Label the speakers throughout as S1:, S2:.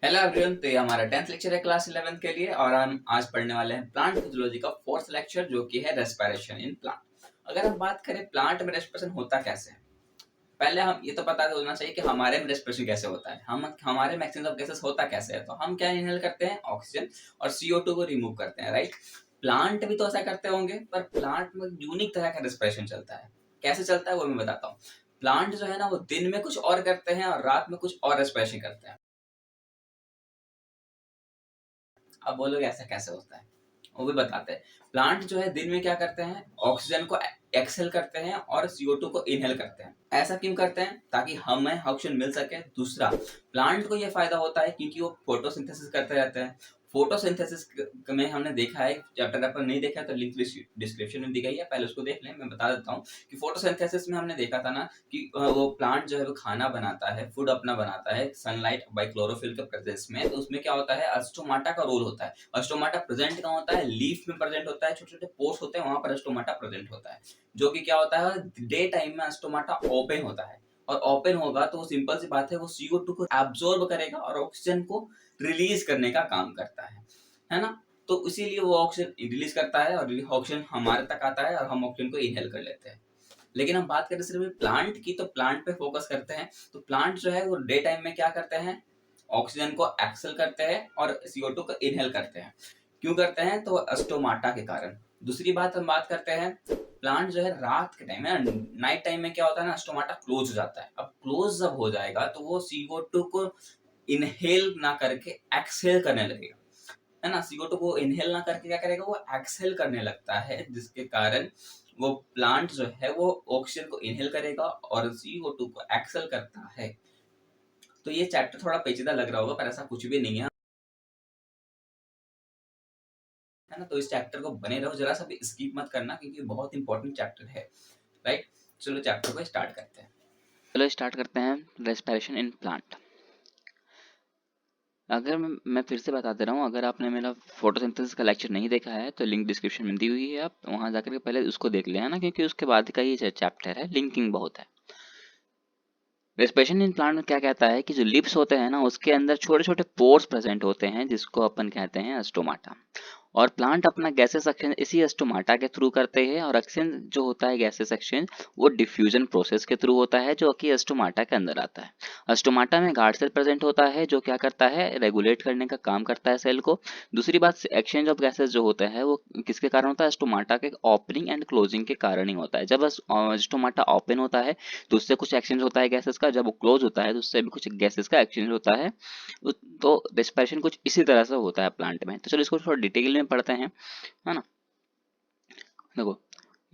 S1: Hello everyone. तो ये हमारा 10th लेक्चर है क्लास 11th के लिए और हम आज पढ़ने वाले हैं प्लांट फिजियोलॉजी का 4th लेक्चर जो कि है रेस्पिरेशन इन प्लांट। अगर हम बात करें प्लांट में रेस्पिरेशन होता कैसे है, पहले हम ये तो पता होना चाहिए कि हमारे में रेस्पिरेशन कैसे होता है। हम हमारे में एक्सचेंज ऑफ गैसेस होता कैसे है। तो हम क्या इनहेल करते हैं, ऑक्सीजन, और CO2 को रिमूव करते हैं, राइट। प्लांट भी तो ऐसा करते होंगे, पर प्लांट में यूनिक तरह का रेस्पिरेशन चलता है। कैसे चलता है वो मैं बताता हूँ। प्लांट जो है ना, वो दिन में कुछ और करते हैं और रात में कुछ और रेस्पिरेशन करते हैं। अब बोलोगे ऐसा कैसे होता है, वो भी बताते हैं। प्लांट जो है दिन में क्या करते हैं, ऑक्सीजन को एक्सहेल करते हैं और CO2 को इनहेल करते हैं। ऐसा क्यों करते हैं? ताकि हमें ऑक्सीजन मिल सके। दूसरा, प्लांट को ये फायदा होता है क्योंकि वो फोटोसिंथेसिस करते रहते हैं। फोटोसिंथेसिस में हमने देखा है, चैप्टर अपन नहीं देखा तो लिंक डिस्क्रिप्शन में दी गई है, पहले उसको देख लें। मैं बता देता हूँ कि फोटोसिंथेसिस में हमने देखा था ना कि वो प्लांट जो है वो खाना बनाता है, फूड अपना बनाता है सनलाइट बाय क्लोरोफिल के प्रेजेंस में। तो उसमें क्या होता है, अस्टोमाटा का रोल होता है। अस्टोमाटा प्रेजेंट कहाँ होता है, लीफ में प्रेजेंट होता है। छोटे छोटे पोर्स होते हैं, वहां पर अस्टोमाटा प्रेजेंट होता है। जो कि क्या होता है, डे टाइम में अस्टोमाटा ओपन होता है। और ओपन होगा तो सिंपल सी बात है, वो CO2 को एब्जॉर्ब करेगा और ऑक्सीजन को रिलीज करने का काम करता है ना। तो इसीलिए वो ऑक्सीजन रिलीज करता है और ऑक्सीजन हमारे तक आता है और हम ऑक्सीजन को इनहेल कर लेते हैं। लेकिन हम बात करें सिर्फ प्लांट की, तो प्लांट पे फोकस करते हैं। तो प्लांट जो है वो डे टाइम में क्या करते हैं, ऑक्सीजन को एक्सेल करते हैं और CO2 को इनहेल करते हैं। क्यों करते हैं? तो अस्टोमाटा के कारण। दूसरी बात हम बात करते हैं, प्लांट जो है रात के टाइम में, नाइट टाइम में क्या होता है ना, अस्टोमाटा क्लोज हो जाता है। अब क्लोज जब हो जाएगा तो वो CO2 को इनहेल ना करके एक्सहेल करने लगेगा, है ना। CO2 को इनहेल ना करके क्या करेगा, वो एक्सहेल करने लगता है, जिसके कारण वो प्लांट जो है वो ऑक्सीजन को इनहेल करेगा और CO2 को एक्सहेल करता है। तो ये चैप्टर थोड़ा पेचीदा लग रहा होगा, पर ऐसा कुछ भी नहीं है ना। तो इस चैप्टर को बने रहो, जरा सा भी स्किप मत करना क्योंकि बहुत इंपॉर्टेंट चैप्टर है, राइट। चलो चैप्टर को स्टार्ट करते हैं।
S2: चलो स्टार्ट करते हैं रेस्पिरेशन इन प्लांट। अगर मैं फिर से बता दे रहा हूँ, अगर आपने मेरा फोटोसिंथेसिस का लेक्चर नहीं देखा है तो लिंक डिस्क्रिप्शन में दी हुई है, आप वहाँ जाकर के पहले उसको देख लें, है ना, क्योंकि उसके बाद का ये चैप्टर है, लिंकिंग बहुत है। रेस्पिरेशन इन प्लांट में क्या कहता है कि जो लिप्स होते हैं ना, उसके अंदर छोटे छोटे पोर्स प्रेजेंट होते हैं जिसको अपन कहते हैं स्टोमाटा। और प्लांट अपना गैसेस एक्सचेंज इसी स्टोमाटा के थ्रू करते हैं, और एक्सचेंज जो होता है गैसेस एक्सचेंज वो डिफ्यूजन प्रोसेस के थ्रू होता है, जो कि स्टोमाटा के अंदर आता है। स्टोमाटा में गार्ड सेल प्रेजेंट होता है जो क्या करता है, रेगुलेट करने का काम करता है सेल को। दूसरी बात, एक्सचेंज ऑफ गैसेस जो होता है वो किसके कारण होता है, स्टोमाटा के ओपनिंग एंड क्लोजिंग के कारण ही होता है। जब स्टोमाटा ओपन होता है तो उससे कुछ एक्सचेंज होता है गैसेस का, जब वो क्लोज होता है तो उससे भी कुछ गैसेस का एक्सचेंज होता है। तो रेस्पिरेशन कुछ इसी तरह से होता है प्लांट में। तो चलो इसको थोड़ा डिटेल में पढ़ते हैं, है ना। देखो,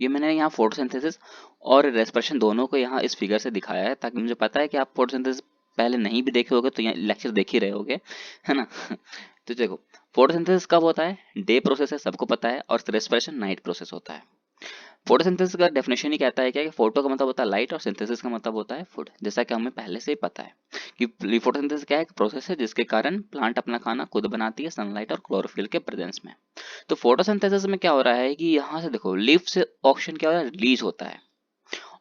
S2: ये मैंने यहाँ फोटोसिंथेसिस और रेस्पिरेशन दोनों को यहाँ इस फिगर से दिखाया है, ताकि मुझे पता है कि आप फोटोसिंथेसिस पहले नहीं भी देखे होगे तो यहाँ लेक्चर देख ही रहे होगे, है ना। तो देखो, फोटोसिंथेसिस कब होता है, डे प्रोसेस है, सबको पता है, और रेस्पिरेशन नाइट प्रोसेस होता है। फोटोसिंथेसिस का डेफिनेशन ही कहता है क्या कि फोटो का मतलब होता है लाइट और सिंथेसिस का मतलब होता है फूड, जैसा कि हमें पहले से ही पता है कि फोटोसिंथेसिस क्या है, एक प्रोसेस है जिसके कारण प्लांट अपना खाना खुद बनाती है सनलाइट और क्लोरोफिल के प्रेजेंस में। तो फोटोसिंथेसिस में क्या हो रहा है कि यहाँ से देखो, लीफ से ऑक्सीजन क्या हो रहा है, रिलीज होता है,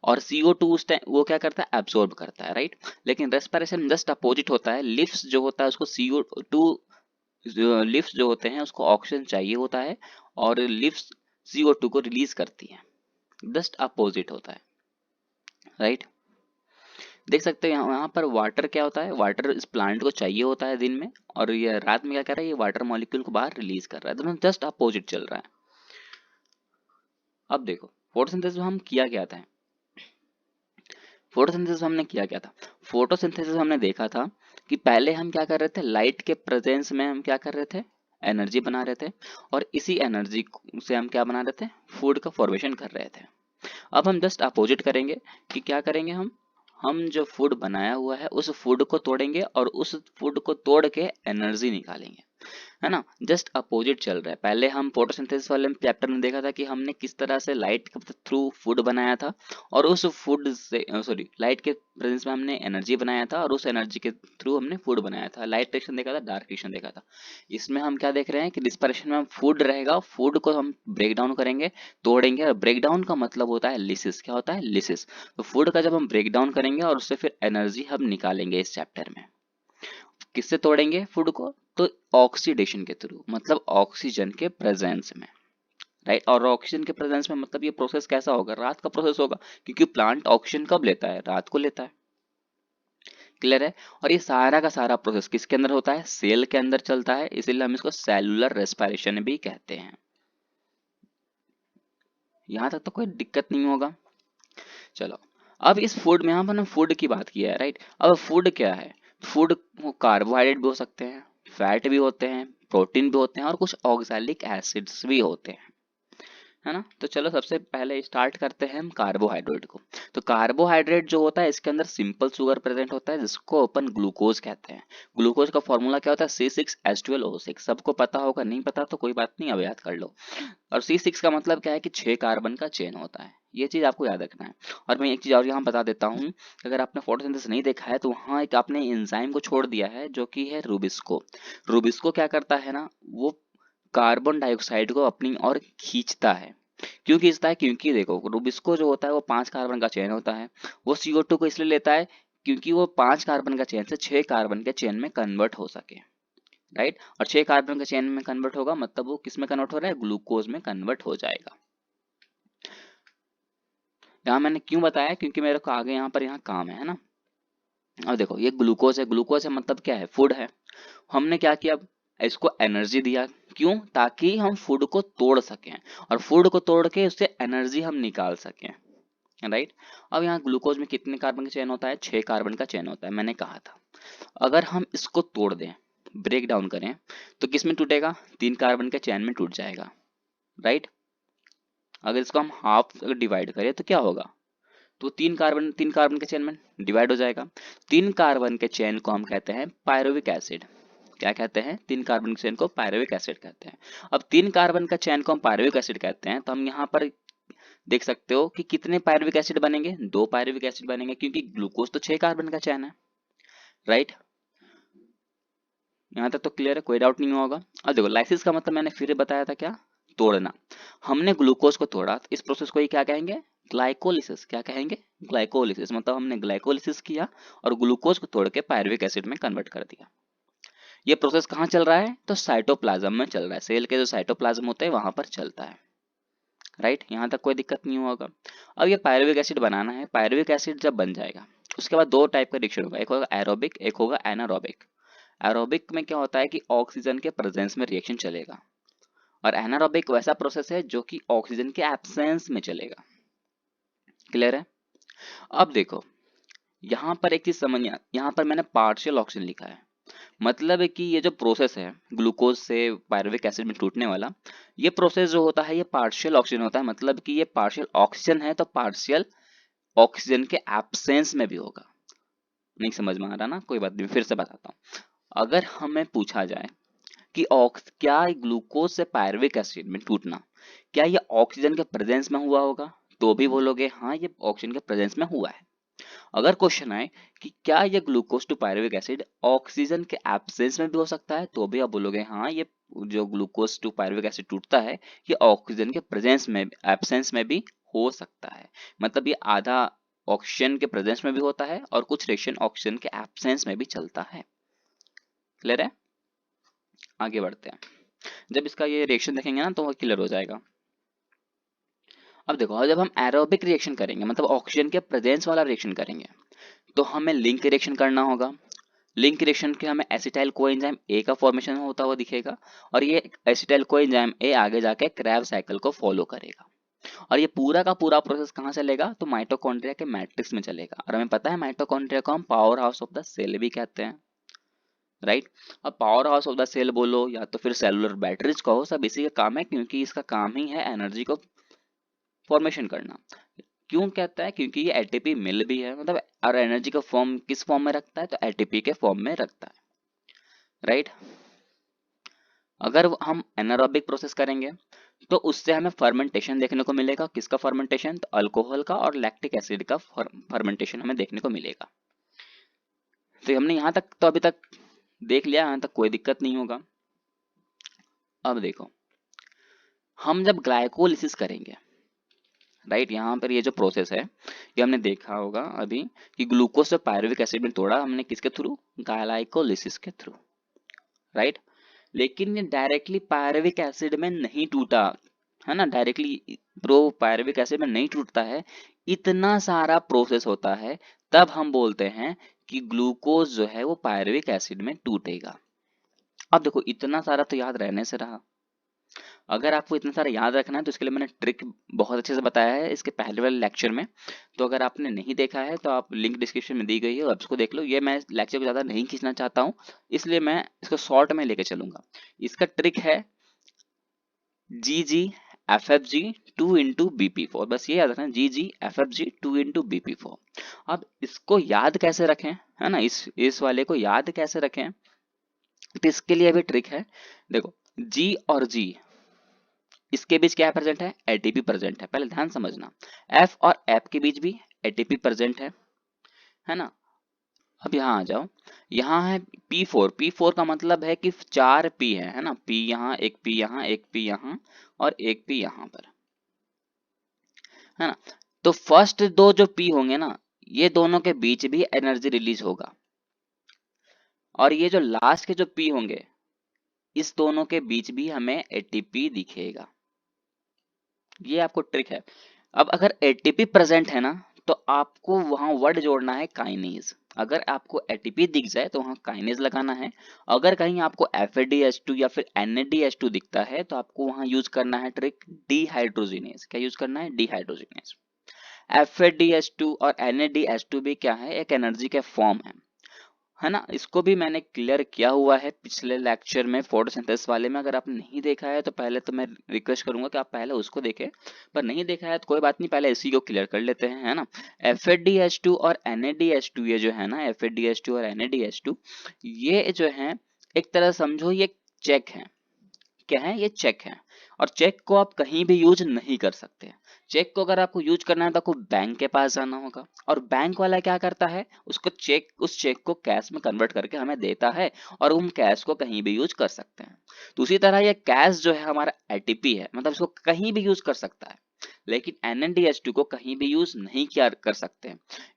S2: और CO2 उस टाइम वो क्या करता है, एब्सॉर्ब करता है, राइट। लेकिन रेस्पिरेशन जस्ट अपोजिट होता है, लिफ्स जो होता है उसको CO2, लिफ्स जो होते हैं उसको ऑक्सीजन चाहिए होता है, और लिफ्स CO2 को रिलीज करती है, जस्ट अपोजिट होता है, राइट। देख सकते हैं यहाँ पर वाटर क्या होता है, वाटर इस प्लांट को चाहिए होता है दिन में, और ये रात में क्या कर रहा है, ये वाटर मॉलिक्यूल को बाहर रिलीज कर रहा है, दोनों जस्ट अपोजिट चल रहा है। अब देखो, फोटोसिंथेसिस में हम किया क्या था, फोटोसिंथेसिस हमने किया क्या था, फोटोसिंथेसिस हमने देखा था कि पहले हम क्या कर रहे थे, लाइट के प्रेजेंस में हम क्या कर रहे थे, एनर्जी बना रहे थे, और इसी एनर्जी से हम क्या बना रहे थे, फूड का फॉर्मेशन कर रहे थे। अब हम जस्ट अपोजिट करेंगे कि क्या करेंगे, हम जो फूड बनाया हुआ है उस फूड को तोड़ेंगे और उस फूड को तोड़ के एनर्जी निकालेंगे, है ना। जस्ट अपोजिट चल रहा है। पहले हम फोटोसिंथेसिस वाले चैप्टर में देखा था कि हमने किस तरह से लाइट के थ्रू फूड बनाया था, और उस फूड से सॉरी लाइट के प्रेजेंस में हमने एनर्जी बनाया था, और उस एनर्जी के थ्रू हमने फूड बनाया था। लाइट रिएक्शन देखा था, डार्क रिएक्शन देखा था। इसमें हम क्या देख रहे हैं कि रिस्पिरेशन में हम फूड रहेगा, फूड को हम ब्रेक डाउन करेंगे, तोड़ेंगे, और ब्रेक डाउन का मतलब होता है लिसिस। क्या होता है, लिसिस। तो फूड का जब हम ब्रेक डाउन करेंगे और उससे फिर एनर्जी हम निकालेंगे इस चैप्टर में। किससे तोड़ेंगे फूड को? तो ऑक्सीडेशन के थ्रू, मतलब ऑक्सीजन के प्रेजेंस में, राइट। और ऑक्सीजन के प्रेजेंस में मतलब ये प्रोसेस कैसा होगा? रात का प्रोसेस होगा, क्योंकि प्लांट ऑक्सीजन कब लेता है? रात को लेता है। क्लियर है? और ये सारा का सारा प्रोसेस किसके अंदर होता है? सेल के अंदर चलता है, इसीलिए हम इसको सेलुलर रेस्पिरेशन भी कहते हैं। यहां तक तो कोई दिक्कत नहीं होगा। चलो, अब इस फूड में, यहाँ पर हमने फूड की बात की है, राइट। अब फूड क्या है? फूड कार्बोहाइड्रेट भी हो सकते हैं, फैट भी होते हैं, प्रोटीन भी होते हैं, और कुछ ऑक्सैलिक एसिड्स भी होते हैं, है ना। तो चलो सबसे पहले स्टार्ट करते हैं हम कार्बोहाइड्रेट को। तो कार्बोहाइड्रेट जो होता है, इसके अंदर सिंपल शुगर प्रेजेंट होता है, जिसको अपन ग्लूकोज कहते हैं। ग्लूकोज का फॉर्मूला क्या होता है? C6H12O6। सबको पता होगा, नहीं पता तो कोई बात नहीं, अब याद कर लो। और C6 का मतलब क्या है? कि 6 कार्बन का चेन होता है, ये चीज आपको याद रखना है। और मैं एक चीज और यहाँ बता देता हूँ, अगर आपने फोटोसिंथेसिस नहीं देखा है तो वहाँ एक आपने एंजाइम को छोड़ दिया है, जो कि है रूबिस्को। रूबिस्को क्या करता है ना, वो कार्बन डाइऑक्साइड को अपनी ओर खींचता है। क्यों खींचता है? क्योंकि देखो, रूबिस्को जो होता है वो 5 कार्बन का चेन होता है। वो CO2 को इसलिए लेता है क्योंकि वो 5 कार्बन का चेन से 6 कार्बन के चेन में कन्वर्ट हो सके, राइट। और 6 कार्बन के चेन में कन्वर्ट होगा, मतलब वो किस में कन्वर्ट हो रहा है? ग्लूकोज में कन्वर्ट हो जाएगा। यहाँ मैंने क्यों बताया? क्योंकि मेरे को आगे यहाँ पर यहाँ काम है ना। अब देखो, ये ग्लूकोज है, ग्लूकोज है मतलब क्या है? फूड है। हमने क्या किया? इसको एनर्जी दिया। क्यों? ताकि हम फूड को तोड़ सकें, और फूड को तोड़ के उससे एनर्जी हम निकाल सकें, राइट। अब यहाँ ग्लूकोज में कितने कार्बन का चेन होता है? 6 कार्बन का चेन होता है, मैंने कहा था। अगर हम इसको तोड़ दें, ब्रेक डाउन करें, तो किस में टूटेगा? 3 कार्बन के चेन में टूट जाएगा, राइट। अगर इसको हम हाफ डिवाइड करें तो क्या होगा? तो 3 कार्बन के चेन में डिवाइड हो जाएगा। 3 कार्बन के चेन को हम कहते हैं पायरुविक एसिड। क्या कहते हैं? 3 कार्बन के चेन को पायरुविक एसिड कहते हैं। अब 3 कार्बन का चेन को हम पायरुविक एसिड कहते हैं, तो हम यहाँ पर देख सकते हो कि कितने पायरुविक एसिड बनेंगे? 2 पायरुविक एसिड बनेंगे, क्योंकि ग्लूकोज तो 6 कार्बन का चेन है, राइट। यहाँ तक तो क्लियर है, कोई डाउट नहीं होगा। अब देखो, लाइसिस का मतलब मैंने फिर बताया था, क्या? तोड़ना। हमने ग्लूकोज को तोड़ा, तो इस प्रोसेस को ही क्या कहेंगे? ग्लाइकोलिसिस। क्या कहेंगे? ग्लाइकोलिसिस। मतलब हमने ग्लाइकोलिसिस किया और ग्लूकोज को तोड़ के पायरुविक एसिड में कन्वर्ट कर दिया। ये प्रोसेस कहाँ चल रहा है? तो साइटोप्लाज्म में चल रहा है। सेल के जो साइटोप्लाज्म होते हैं वहां पर चलता है, राइट। यहाँ तक कोई दिक्कत नहीं होगा। अब ये पायरुविक एसिड बनाना है। पायरुविक एसिड जब बन जाएगा, उसके बाद 2 टाइप का रिएक्शन होगा, एक होगा एरोबिक, एक होगा एनारोबिक। एरोबिक में क्या होता है कि ऑक्सीजन के प्रेजेंस में रिएक्शन चलेगा, और एनारोबिक वैसा प्रोसेस है जो कि ऑक्सीजन के एब्सेंस में चलेगा। क्लियर है? अब देखो, यहाँ पर एक चीज समझना, यहाँ पर मैंने पार्शियल ऑक्सीजन लिखा है। मतलब है कि ये जो प्रोसेस है ग्लूकोज से पायरुविक एसिड में टूटने वाला, ये प्रोसेस जो होता है ये पार्शियल ऑक्सीजन होता है। मतलब कि ये पार्शियल ऑक्सीजन है, तो पार्शियल ऑक्सीजन के एब्सेंस में भी होगा। नहीं समझ में आ रहा ना? कोई बात नहीं, फिर से बताता हूँ। अगर हमें पूछा जाए कि क्या ग्लूकोज से पायरुविक एसिड में टूटना, क्या ये ऑक्सीजन के प्रेजेंस में हुआ होगा? तो भी बोलोगे हाँ, ये ऑक्सीजन के प्रेजेंस में हुआ है। अगर क्वेश्चन आए कि क्या ये glucose to pyruvic acid oxygen के एब्सेंस में भी हो सकता है, तो भी आप बोलोगे हाँ, ये जो ग्लूकोज टू पायरुविक एसिड टूटता है, ये ऑक्सीजन के प्रेजेंस में, एब्सेंस में भी हो सकता है। मतलब ये आधा ऑक्सीजन के प्रेजेंस में भी होता है और कुछ रिएक्शन ऑक्सीजन के एब्सेंस में भी चलता है। क्लियर है? आगे बढ़ते हैं। जब इसका ये रिएक्शन देखेंगे ना तो वो क्लियर हो जाएगा। अब देखो, जब हम एरोबिक रिएक्शन करेंगे, मतलब ऑक्सीजन के प्रेजेंस वाला रिएक्शन करेंगे, तो हमें लिंक रिएक्शन करना होगा। लिंक रिएक्शन के हमें एसिटाइल कोएंजाइम ए का फॉर्मेशन होता हुआ दिखेगा, और ये एसिटाइल कोएंजाइम ए आगे जाके क्रैब साइकिल को फॉलो करेगा। और ये पूरा का पूरा प्रोसेस कहाँ चलेगा? तो माइटोकॉन्ड्रिया के मैट्रिक्स में चलेगा। और हमें पता है माइटोकॉन्ड्रिया को हम powerhouse of the cell भी कहते हैं, राइट। अब powerhouse of the cell बोलो या तो फिर सेलुलर बैटरीज कहो, सब इसी का काम है, क्योंकि इसका काम ही है एनर्जी को फॉर्मेशन करना। क्यों कहता है? क्योंकि ये एटीपी मिल भी है, मतलब और एनर्जी का फॉर्म किस फॉर्म में रखता है? तो एटीपी के फॉर्म में रखता है, राइट। अगर हम एनारोबिक प्रोसेस करेंगे तो उससे हमें फर्मेंटेशन देखने को मिलेगा। किसका फर्मेंटेशन? तो अल्कोहल का और लैक्टिक एसिड का फर्मेंटेशन हमें देखने को मिलेगा। तो हमने यहाँ तक तो अभी तक देख लिया, यहाँ तक कोई दिक्कत नहीं होगा। अब देखो, हम जब ग्लाइकोलिसिस करेंगे, राइट। यहाँ पर ये जो प्रोसेस है ये हमने देखा होगा अभी कि ग्लूकोज से पायरुविक एसिड में तोड़ा हमने किसके थ्रू, ग्लाइकोलिसिस के थ्रू, राइट। लेकिन ये डायरेक्टली पायरुविक एसिड में नहीं टूटा, है ना, डायरेक्टली प्रो पायरुविक एसिड में नहीं टूटता है, इतना सारा प्रोसेस होता है, तब हम बोलते हैं कि ग्लूकोज जो है वो पायरुविक एसिड में टूटेगा। अब देखो इतना सारा तो याद रहने से रहा, अगर आपको इतना सारा याद रखना है तो इसके लिए मैंने ट्रिक बहुत अच्छे से बताया है इसके पहले वाले लेक्चर में, तो अगर आपने नहीं देखा है तो आप लिंक डिस्क्रिप्शन में दी गई है, आप उसको देख लो। ये मैं लेक्चर को ज़्यादा नहीं खींचना चाहता हूँ, इसलिए मैं इसको शॉर्ट में लेके चलूंगा। इसका ट्रिक है GGFFG 2 इंटू BP4, बस ये याद रखना, GGFFG 2 इंटू BP4। अब इसको याद कैसे रखें, है ना, इस वाले को याद कैसे रखें, तो इसके लिए भी ट्रिक है। देखो G और G इसके बीच क्या प्रेजेंट है, एटीपी प्रेजेंट है, पहले ध्यान समझना। F और F के बीच भी एटीपी प्रेजेंट है ना। अब यहाँ आ जाओ, यहाँ है P4 का मतलब है कि 4 P है ना, P यहाँ, एक P यहाँ, एक P यहाँ और एक P यहाँ पर, है ना। तो फर्स्ट दो जो P होंगे ना, ये दोनों के बीच भी एनर्जी रिलीज होगा, और ये जो लास्ट के जो P होंगे इस दोनों के बीच भी हमें एटीपी दिखेगा। ये आपको ट्रिक है। अब अगर एटीपी प्रेजेंट है ना, तो आपको वहां वर्ड जोड़ना है काइनेज। अगर आपको एटीपी दिख जाए तो वहां काइनेज लगाना है। अगर कहीं आपको FADH2 या फिर NADH2 दिखता है तो आपको वहां यूज करना है ट्रिक डिहाइड्रोजिनेज। क्या यूज करना है, डिहाइड्रोजिनेज। FADH2 और NADH2 भी क्या है, एक एनर्जी के फॉर्म है ना। इसको भी मैंने क्लियर किया हुआ है पिछले लेक्चर में फोटोसिंथेसिस वाले में। अगर आपने नहीं देखा है तो पहले तो मैं रिक्वेस्ट करूंगा कि आप पहले उसको देखें, पर नहीं देखा है तो कोई बात नहीं, पहले इसी को क्लियर कर लेते हैं, है ना। FADH2 और NADH2 ये जो है ना, FADH2 और NADH2 ये जो है एक तरह समझो ये चेक है। क्या है, ये चेक है, और चेक को आप कहीं भी यूज नहीं कर सकते। चेक को अगर आपको यूज करना है तो आपको बैंक के पास जाना होगा, और बैंक वाला क्या करता है, उसको चेक, उस चेक को कैश में कन्वर्ट करके हमें देता है, और हम कैश को कहीं भी यूज कर सकते हैं। तो उसी तरह ये कैश जो है हमारा एटीपी है, मतलब इसको कहीं भी यूज कर सकता है, लेकिन NADH2 को कहीं भी यूज नहीं किया कर सकते।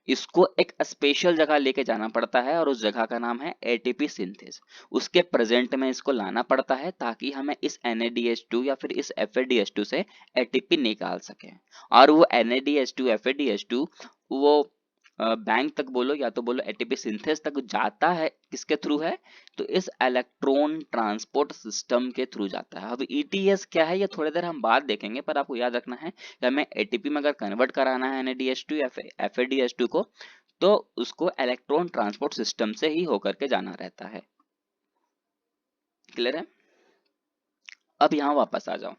S2: इसको एक स्पेशल जगह लेके जाना पड़ता है, और उस जगह का नाम है एटीपी सिंथेस। उसके प्रेजेंट में इसको लाना पड़ता है ताकि हमें इस NADH2 या फिर इस FADH2 से एटीपी निकाल सके। और वो NADH2 FADH2 वो बैंक तक बोलो या तो बोलो एटीपी सिंथेस तक जाता है, किसके थ्रू है, तो इस इलेक्ट्रॉन ट्रांसपोर्ट सिस्टम के थ्रू जाता है। अब ETS क्या है ये थोड़ी देर हम बात देखेंगे, पर आपको याद रखना है कि हमें एटीपी में अगर कन्वर्ट कराना है NADH2 या FADH2 को, तो उसको इलेक्ट्रॉन ट्रांसपोर्ट सिस्टम से ही होकर के जाना रहता है। क्लियर है। अब यहाँ वापस आ जाओ,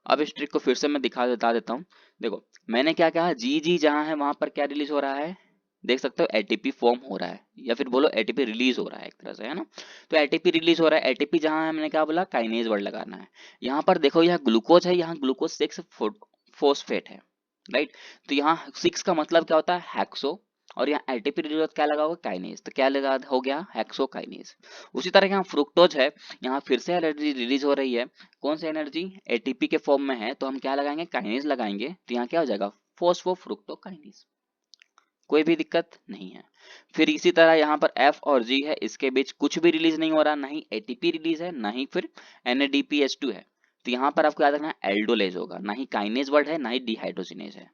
S2: अब इस ट्रिक को फिर से मैं बता देता हूँ। देखो मैंने क्या कहा, जी जहाँ है वहां पर क्या रिलीज हो रहा है, देख सकते हो एटीपी फॉर्म हो रहा है, या फिर बोलो एटीपी रिलीज हो रहा है एक तरह से, है ना। तो एटीपी रिलीज हो रहा है, एटीपी जहाँ है मैंने क्या बोला, काइनेज वर्ड लगाना है। यहाँ पर देखो यहाँ ग्लूकोज है, यहाँ ग्लूकोज 6 फोस्फेट है, राइट। तो यहाँ 6 का मतलब क्या होता है, हेक्सो, और यहाँ एटीपी रिलीज क्या लगा होगा, काइनेज, तो क्या लगा हो गया, हेक्सोकाइनेज। उसी तरह यहाँ फ्रुक्टोज है, यहाँ फिर से एनर्जी रिलीज हो रही है, कौन सी एनर्जी, एटीपी के फॉर्म में है, तो हम क्या लगाएंगे, काइनेज लगाएंगे, तो यहाँ क्या हो जाएगा, फोस्फोफ्रुक्टोकाइनेज। कोई भी दिक्कत नहीं है। फिर इसी तरह यहाँ पर F और G है, इसके बीच कुछ भी रिलीज नहीं हो रहा, ना ही एटीपी रिलीज है, ना ही फिर NADPH2 है। तो यहाँ पर आपको याद रखना है एल्डोलेज होगा, ना ही काइनेज वर्ड है, ना ही डिहाइड्रोजिनेज है।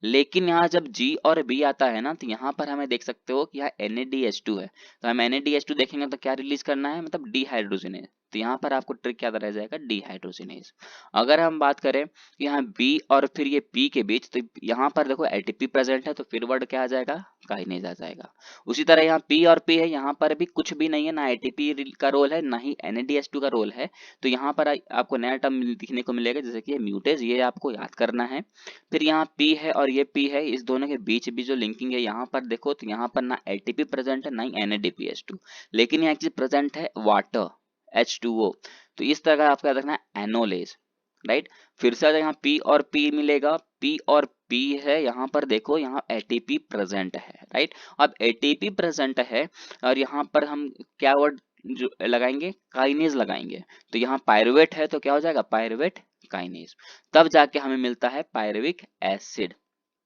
S2: लेकिन यहाँ जब G और B आता है ना, तो यहाँ पर हमें देख सकते हो कि यहाँ NADH2 है, तो हम NADH2 देखेंगे तो क्या रिलीज करना है, मतलब डिहाइड्रोजिनेज। तो यहाँ पर आपको ट्रिक याद रह जाएगा, डिहाइड्रोजिनेज। अगर हम बात करें यहाँ B और फिर ये P के बीच, तो यहाँ पर देखो एटीपी प्रेजेंट है, तो फिर वर्ड क्या आ जाएगा, काइनेज आ जाएगा। उसी तरह यहाँ P और P है, यहाँ पर भी कुछ भी नहीं है, ना एटीपी का रोल है, ना ही NADH2 का रोल है। तो यहाँ पर आपको नया टर्म दिखने को मिलेगा, जैसे कि म्यूटेज, ये आपको याद करना है। फिर यहाँ P है और ये P है, इस दोनों के बीच भी जो लिंकिंग है, यहाँ पर देखो तो यहाँ पर ना एटीपी प्रेजेंट है, ना ही NADPH2, लेकिन यहाँ एक चीज प्रेजेंट है, वाटर, H2O। तो इस तरह का आपको याद रखना है, एनोलेज, राइट। फिर से यहाँ P और P मिलेगा, P और P है, यहाँ पर देखो यहाँ एटीपी प्रेजेंट है, राइट। अब एटीपी प्रेजेंट है, और यहाँ पर हम क्या वर्ड जो लगाएंगे, काइनेज लगाएंगे। तो यहाँ पायरुवेट है तो क्या हो जाएगा, पायरुवेट काइनेज। तब जाके हमें मिलता है पायरुविक एसिड।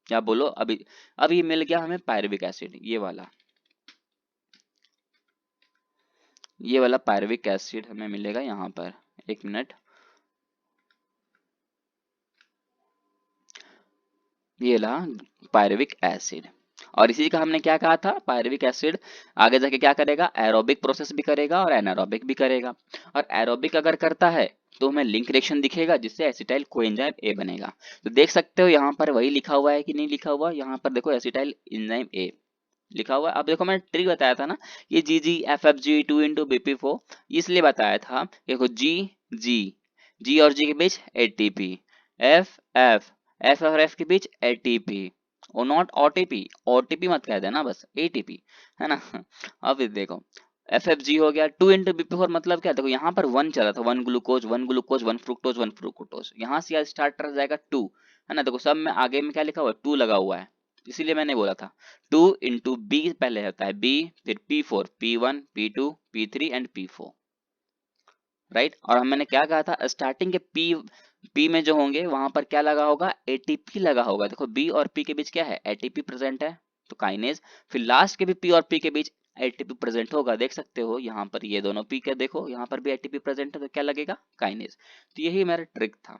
S2: क्या बोलो, अभी अब ये मिल गया हमें पायरुविक एसिड, ये वाला पायरुविक एसिड हमें मिलेगा यहाँ पर। एक मिनट, ये ला पायरुविक एसिड। और इसी का हमने क्या कहा था, पायरुविक एसिड आगे जाके क्या करेगा, एरोबिक प्रोसेस भी करेगा और एनारोबिक भी करेगा। और एरोबिक अगर करता है तो हमें लिंक रिएक्शन दिखेगा जिससे एसिटाइल कोएंजाइम ए बनेगा। तो देख सकते हो यहाँ पर वही लिखा हुआ है कि नहीं लिखा हुआ, यहाँ पर देखो एसिटाइल एंजाइम ए लिखा हुआ है। अब देखो मैंने ट्रिक बताया था ना, ये जी जी एफ एफ जी 2 × BP4, इसलिए बताया था। देखो जी जी, जी और जी के बीच एटीपी, एफ एफ, एफ और एफ के बीच ATP, O not OTP, OTP मत कह देना, बस एटीपी, है ना। अब ये देखो एफ एफ जी हो गया 2 × BP4, मतलब क्या, देखो यहाँ पर वन चला था, one glucose one glucose one fructose one fructose, यहाँ से स्टार्टर जाएगा 2, है ना। देखो सब में आगे में क्या लिखा हुआ है, 2 लगा हुआ है, इसीलिए मैंने बोला था 2 × B पहले होता है B, फिर P4, P1, P2, P3 and P4, right. और मैंने क्या कहा था, स्टार्टिंग के P में जो होंगे वहां पर क्या लगा होगा, ATP लगा होगा। देखो B और P के बीच क्या है, ATP प्रेजेंट है, तो काइनेज। फिर लास्ट के भी P और P के बीच ATP प्रेजेंट होगा, देख सकते हो यहाँ पर ये दोनों P के, देखो यहाँ पर भी ATP प्रेजेंट है, तो क्या लगेगा, काइनेज। तो यही मेरा ट्रिक था।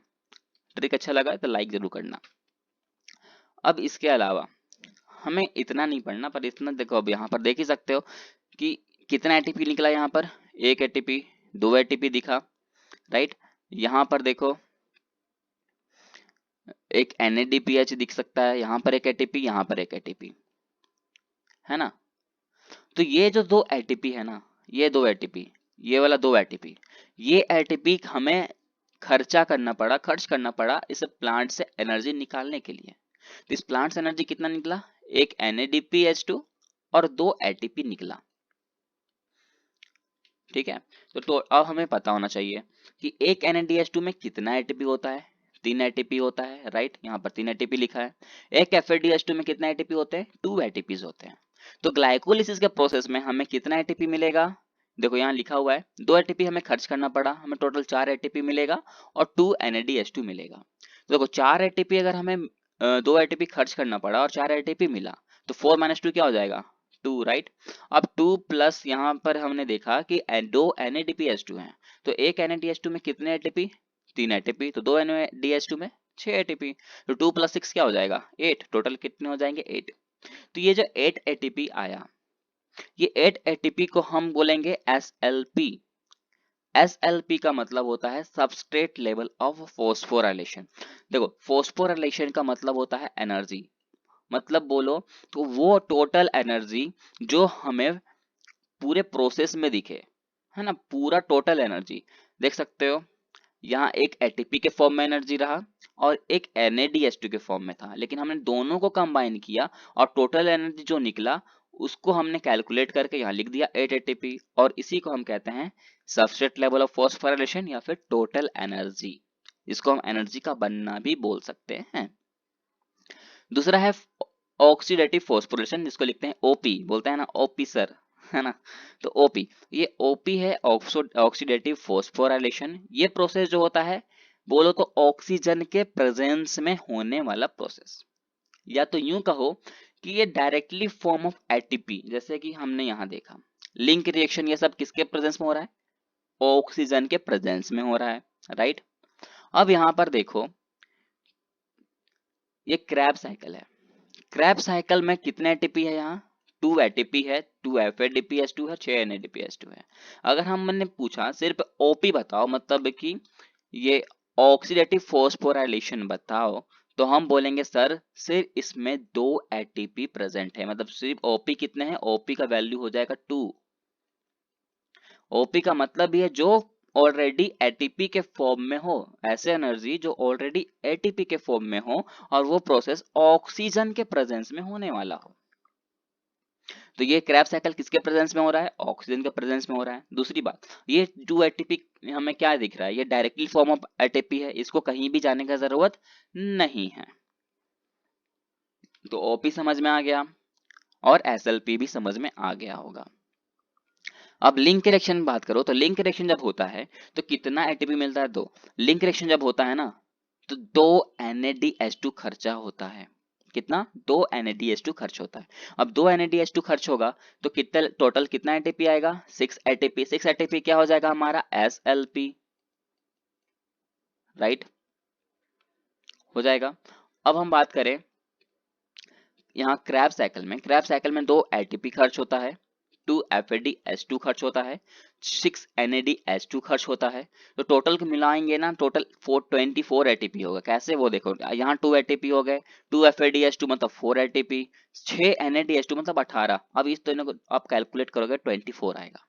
S2: ट्रिक अच्छा लगा तो लाइक जरूर करना। अब इसके अलावा हमें इतना नहीं पढ़ना, पर इतना देखो, अब यहाँ पर देख ही सकते हो कि कितना एटीपी निकला, यहाँ पर एक एटीपी, 2 एटीपी दिखा, राइट। यहाँ पर देखो एक NADPH दिख सकता है, यहाँ पर एक एटीपी, यहाँ पर एक एटीपी, है ना। तो ये जो 2 एटीपी है ना, ये 2 एटीपी, ये वाला 2 एटीपी, ये एटीपी हमें खर्च करना पड़ा इस प्लांट से एनर्जी निकालने के लिए। तो इस प्लांट से एनर्जी कितना निकला, एक NADPH2 और 2 एटीपी निकला, ठीक है। तो अब हमें पता होना चाहिए कि एक NADH2 में कितना एटीपी होता है, 3 एटीपी होता है, राइट। यहाँ पर 3 एटीपी लिखा है। एक FADH2 में कितना एटीपी होते हैं, 2 एटीपीज होते हैं। तो ग्लाइकोलिसिस के प्रोसेस में हमें कितना एटीपी मिलेगा, देखो यहाँ लिखा हुआ है 2 एटीपी हमें खर्च करना पड़ा, हमें टोटल 4 एटीपी मिलेगा और 2 NADH2 मिलेगा। तो देखो 4 एटीपी अगर हमें 2 एटीपी खर्च करना पड़ा और 4 एटीपी मिला, तो 4 - 2 क्या हो जाएगा, 2, राइट। अब 2 प्लस यहाँ पर हमने देखा कि 2 NADPH2 हैं, तो एक NADH2 में कितने एटीपी, 3 एटीपी, तो 2 NADH2 में 6 एटीपी, तो 2 + 6 क्या हो जाएगा, 8, टोटल कितने हो जाएंगे, 8। तो ये जो 8 एटीपी आया, ये 8 एटीपी को हम बोलेंगे SLP। SLP का मतलब होता है सबस्ट्रेट लेवल ऑफ फोस्फोराइलेशन। देखो फोस्फोराइलेशन का मतलब होता है एनर्जी, मतलब बोलो तो वो टोटल एनर्जी जो हमें पूरे प्रोसेस में दिखे, है ना, पूरा टोटल एनर्जी। देख सकते हो यहाँ एक एटीपी के फॉर्म में एनर्जी रहा और एक NADH2 के फॉर्म में था, लेकिन हमने दोनों को कंबाइन किया और टोटल एनर्जी जो निकला उसको हमने कैलकुलेट करके यहाँ लिख दिया 8 एटीपी, और इसी को हम कहते हैं सबस्ट्रेट लेवल ऑफ फॉस्फोराइलेशन या फिर टोटल एनर्जी। इसको हम एनर्जी का बनना भी बोल सकते हैं। दूसरा है ऑक्सीडेटिव फोस्फोरिलेशन, जिसको लिखते हैं ओपी, बोलते हैं ना ओपी सर, है ना। तो ओपी, ये ओपी है ऑक्सीडेटिव फोस्फोराइलेशन। ये प्रोसेस जो होता है बोलो तो ऑक्सीजन के प्रेजेंस में होने वाला प्रोसेस, या तो यूं कहो कि ये डायरेक्टली फॉर्म ऑफ एटीपी, जैसे कि हमने यहाँ देखा लिंक रिएक्शन, ये सब किसके प्रेजेंस में हो रहा है, ऑक्सीजन के प्रेजेंस में हो रहा है, राइट। अब यहाँ पर देखो ये क्रैब साइकिल है, क्रैब साइकिल में कितने एटीपी है, यहाँ 2 एटीपी है, 2 FADPH2 है, 6 NADPH2 है। अगर हमने पूछा सिर्फ ओपी बताओ, मतलब कि ये ऑक्सीडेटिव फोस्फोराइलेशन बताओ, तो हम बोलेंगे सर सिर्फ इसमें 2 एटीपी प्रेजेंट है, मतलब सिर्फ ओपी कितने हैं, ओपी का वैल्यू हो जाएगा 2। ओपी का मतलब ये जो ऑलरेडी एटीपी के फॉर्म में हो, ऐसे एनर्जी जो ऑलरेडी एटीपी के फॉर्म में हो और वो प्रोसेस ऑक्सीजन के प्रेजेंस में होने वाला हो। तो ये क्रैब साइकिल किसके प्रेजेंस में हो रहा है, ऑक्सीजन के प्रेजेंस में हो रहा है। दूसरी बात, ये 2 एटीपी हमें क्या दिख रहा है, ये डायरेक्टली फॉर्म ऑफ एटीपी है, इसको कहीं भी जाने का जरूरत नहीं है। तो ओपी समझ में आ गया और एसएलपी भी समझ में आ गया होगा। अब लिंक रिएक्शन में बात करो तो लिंक रिएक्शन जब होता है तो कितना एटीपी मिलता है? 2। लिंक रिएक्शन जब होता है ना तो 2 NADH2 खर्चा होता है। कितना? 2 NADH2 खर्च होता है। अब 2 NADH2 खर्च होगा तो कितना टोटल कितना एटीपी आएगा? 6 एटीपी। 6 एटीपी क्या हो जाएगा हमारा? SLP, राइट, हो जाएगा। अब हम बात करें यहाँ क्रैब साइकिल में 2 एटीपी खर्च होता है, 2 FADH2 खर्च होता है, 6 NADH2 खर्च होता है। तो टोटल को मिलाएंगे ना, टोटल 424 एटीपी होगा। कैसे? वो देखो यहाँ 2 एटीपी हो गए, 2 FADH2 मतलब 4 एटीपी, 6 NADH2 मतलब 18। अब इस दोनों को आप कैलकुलेट करोगे 24 आएगा।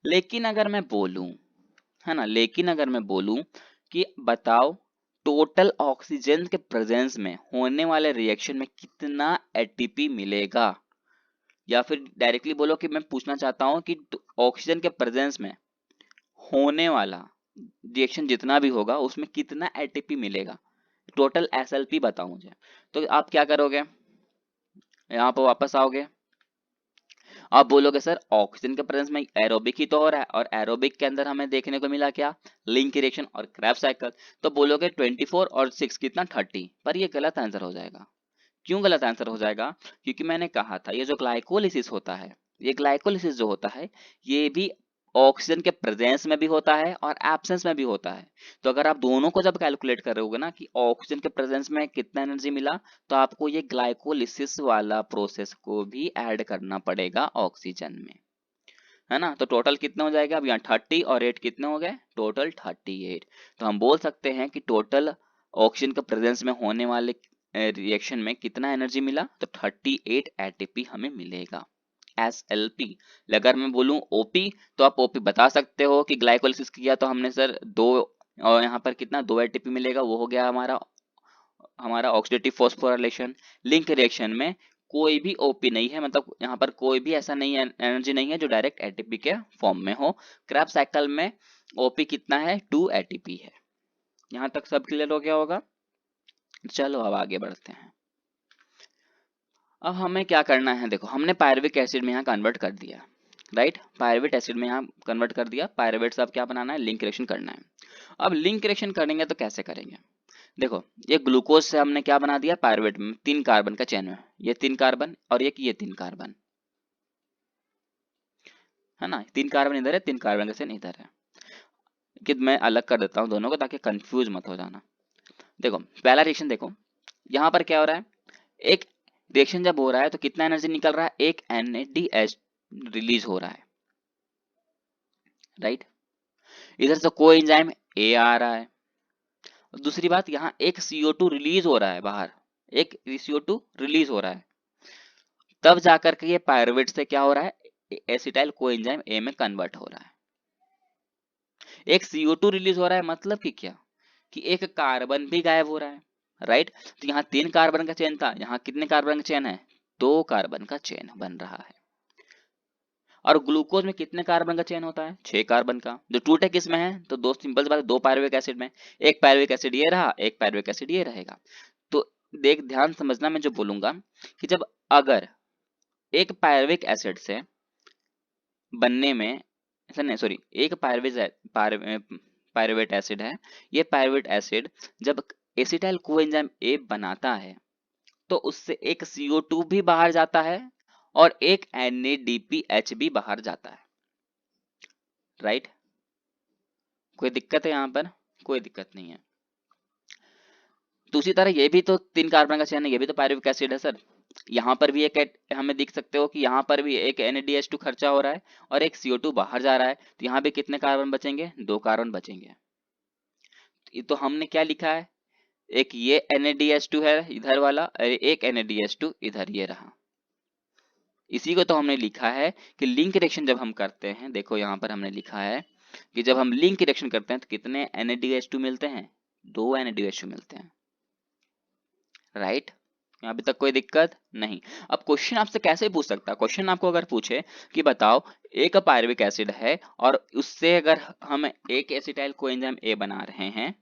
S2: लेकिन अगर मैं बोलूं, है ना, लेकिन अगर मैं बोलूं कि बताओ टोटल ऑक्सीजन के प्रेजेंस में होने वाले रिएक्शन में कितना एटीपी मिलेगा, या फिर डायरेक्टली बोलो कि मैं पूछना चाहता हूं कि ऑक्सीजन के प्रेजेंस में होने वाला रिएक्शन जितना भी होगा उसमें कितना एटीपी मिलेगा, टोटल एसएलपी बताओ मुझे। तो आप क्या करोगे? यहाँ पर वापस आओगे, आप बोलोगे सर ऑक्सीजन के प्रेजेंस में एरोबिक ही तो हो रहा है, और एरोबिक के अंदर हमें देखने को मिला क्या? लिंक रिएक्शन और क्रैब साइकिल। तो बोलोगे 24 और 6 कितना? 30। पर ये गलत आंसर हो जाएगा। क्यों गलत आंसर हो जाएगा? क्योंकि मैंने कहा था ये जो ग्लाइकोलिसिस होता है, ये ग्लाइकोलिसिस जो होता है ये भी ऑक्सीजन के प्रेजेंस में भी होता है और एब्सेंस में भी होता है। तो अगर आप दोनों को जब कैलकुलेट करोगे ना कि ऑक्सीजन के प्रेजेंस में कितना एनर्जी मिला, तो आपको ये ग्लाइकोलिसिस वाला प्रोसेस को भी ऐड करना पड़ेगा ऑक्सीजन में, है ना। तो टोटल कितना हो जाएगा? अब यहाँ 30 और 8 कितने हो गए? टोटल 38। तो हम बोल सकते हैं कि टोटल ऑक्सीजन के प्रेजेंस में होने वाले रिएक्शन में कितना एनर्जी मिला? तो 38 एटीपी हमें मिलेगा, SLP। अगर मैं बोलूं OP तो आप OP बता सकते हो कि ग्लाइकोलिसिस किया तो हमने सर 2, और यहाँ पर कितना 2 एटीपी मिलेगा, वो हो गया हमारा हमारा ऑक्सीडेटिव फॉस्फोराइलेशन। लिंक रिएक्शन में कोई भी ओपी नहीं है, मतलब यहाँ पर कोई भी ऐसा नहीं है, एनर्जी नहीं है जो डायरेक्ट एटीपी के फॉर्म में हो। क्रैब साइकिल में ओपी कितना है? 2 एटीपी है। यहाँ तक सब क्लियर हो गया होगा। चलो अब आगे बढ़ते हैं। अब हमें क्या करना है? देखो हमने पायरुविक एसिड में यहाँ कन्वर्ट कर दिया, राइट, पायरुवेट एसिड में यहाँ कन्वर्ट कर दिया। पायरुवेट से अब क्या बनाना है? लिंक रिएक्शन करना है। अब लिंक रिएक्शन करेंगे तो कैसे करेंगे? देखो ये ग्लूकोज से हमने क्या बना दिया? पायरुवेट में 3 कार्बन का चेन है, ये 3 कार्बन और ये 3 कार्बन, है ना। 3 कार्बन इधर है, 3 कार्बन का चेन इधर है। कि मैं अलग कर देता हूँ दोनों को ताकि कंफ्यूज मत हो जाना। देखो पहला रिएक्शन देखो, यहाँ पर क्या हो रहा है? एक रिएक्शन जब हो रहा है तो कितना एनर्जी निकल रहा है? एक NADH रिलीज हो रहा है, राइट। इधर से कोएंजाइम A आ रहा है। दूसरी बात, यहाँ एक CO2 रिलीज हो रहा है बाहर, एक CO2 रिलीज हो रहा है। तब जाकर के ये पायरुवेट से क्या हो रहा है? एसिटाइल कोएंजाइम A में कन्वर्ट हो रहा है। एक CO2 रिलीज हो रहा है मतलब कि क्या? कि एक कार्बन भी गायब हो रहा है, राइट। तो यहाँ 3 कार्बन का चेन था, यहाँ कितने कार्बन का चेन है? 2 कार्बन का चेन बन रहा है। और ग्लूकोज में कितने कार्बन का चेन होता है? 6 कार्बन का। जो टूटे किस में है? तो दो सिंपल सी बात है, 2 पायरुविक एसिड में। एक पायरुविक एसिड ये रहा, एक पायरुविक एसिड ये रहेगा। तो देख ध्यान समझना मैं जो बोलूंगा कि जब अगर एक पायरुविक एसिड से बनने में, ऐसा नहीं सॉरी, एक पायरुवेट एसिड है, ये पायरुवेट एसिड जब एसिटाइल कोएंजाइम A बनाता है तो उससे एक CO2 भी बाहर जाता है और एक NADPH भी बाहर जाता है, राइट। कोई दिक्कत है यहाँ पर? कोई दिक्कत नहीं है। दूसरी तरह ये भी तो 3 कार्बन का चेन है, ये भी तो पायरुविक एसिड है सर। यहाँ पर भी एक हमें दिख सकते हो कि यहाँ पर भी एक NADH2 खर्चा हो रहा है और एक CO2 बाहर जा रहा है। तो यहाँ भी कितने कार्बन बचेंगे? 2 कार्बन बचेंगे। तो हमने क्या लिखा है? एक ये NADH2 है इधर वाला, और एक NADH2 इधर ये रहा। इसी को तो हमने लिखा है कि लिंक रिएक्शन जब हम करते हैं, देखो यहाँ पर हमने लिखा है कि जब हम लिंक रिएक्शन करते हैं तो कितने NADH2 मिलते हैं? 2 NADH2 मिलते हैं, राइट। अभी तक कोई दिक्कत नहीं। अब क्वेश्चन आपसे कैसे पूछ सकता है? क्वेश्चन आपको अगर पूछे कि बताओ एक पायरुविक एसिड है और उससे अगर हम एक एसिटाइल कोएंजाइम A बना रहे हैं